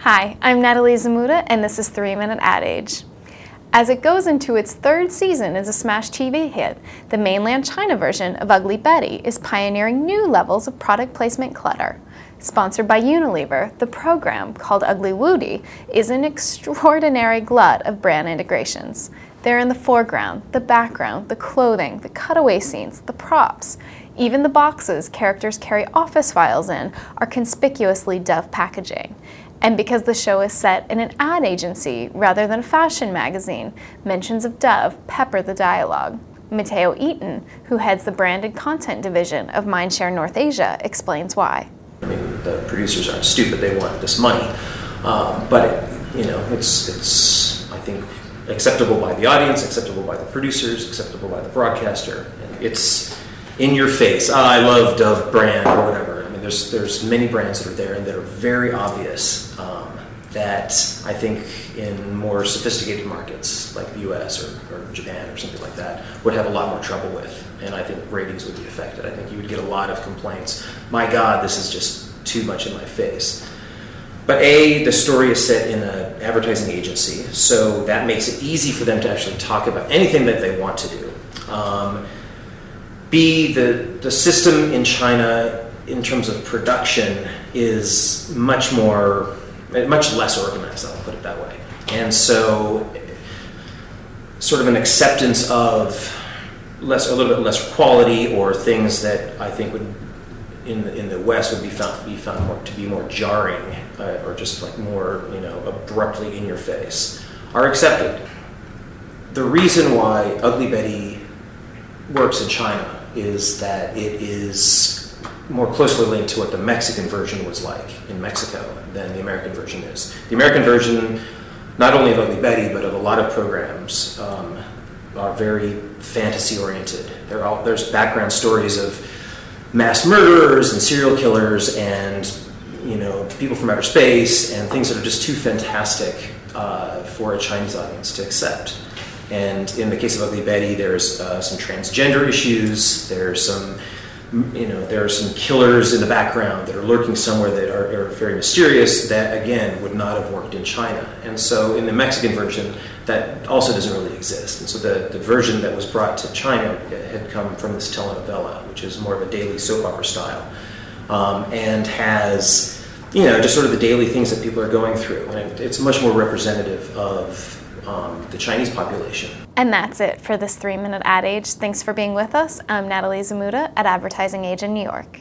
Hi, I'm Natalie Zamuda, and this is 3-Minute Ad Age. As it goes into its third season as a smash TV hit, the mainland China version of Ugly Betty is pioneering new levels of product placement clutter. Sponsored by Unilever, the program, called Ugly Woody, is an extraordinary glut of brand integrations. They're in the foreground, the background, the clothing, the cutaway scenes, the props. Even the boxes characters carry office files in are conspicuously Dove packaging. And because the show is set in an ad agency rather than a fashion magazine, mentions of Dove pepper the dialogue. Mateo Eaton, who heads the branded content division of Mindshare North Asia, explains why. I mean, the producers aren't stupid; they want this money, but it's I think acceptable by the audience, acceptable by the producers, acceptable by the broadcaster. And it's in your face. I love Dove brand or whatever. I mean, there's many brands that are there and that are very obvious. That I think in more sophisticated markets like the US or Japan or something like that would have a lot more trouble with, and I think ratings would be affected. I think you would get a lot of complaints. My God, this is just too much in my face. But A, the story is set in an advertising agency, so that makes it easy for them to actually talk about anything that they want to do. B, the system in China in terms of production is much less organized, I'll put it that way. And so sort of an acceptance of a little bit less quality, or things that I think would in the West would be found to be more jarring, or just like more abruptly in your face, are accepted. The reason why Ugly Betty works in China is that it is more closely linked to what the Mexican version was like in Mexico than the American version is. The American version, not only of Ugly Betty, but of a lot of programs, are very fantasy-oriented. There's background stories of mass murderers and serial killers and people from outer space and things that are just too fantastic for a Chinese audience to accept. And in the case of Ugly Betty, there's some transgender issues. There are some killers in the background that are lurking somewhere that are very mysterious, that again would not have worked in China. And so in the Mexican version, that also doesn't really exist. And so the version that was brought to China had come from this telenovela, which is more of a daily soap opera style, and has just sort of the daily things that people are going through. And it's much more representative of the Chinese population. And that's it for this 3-Minute Ad Age. Thanks for being with us. I'm Natalie Zamuda at Advertising Age in New York.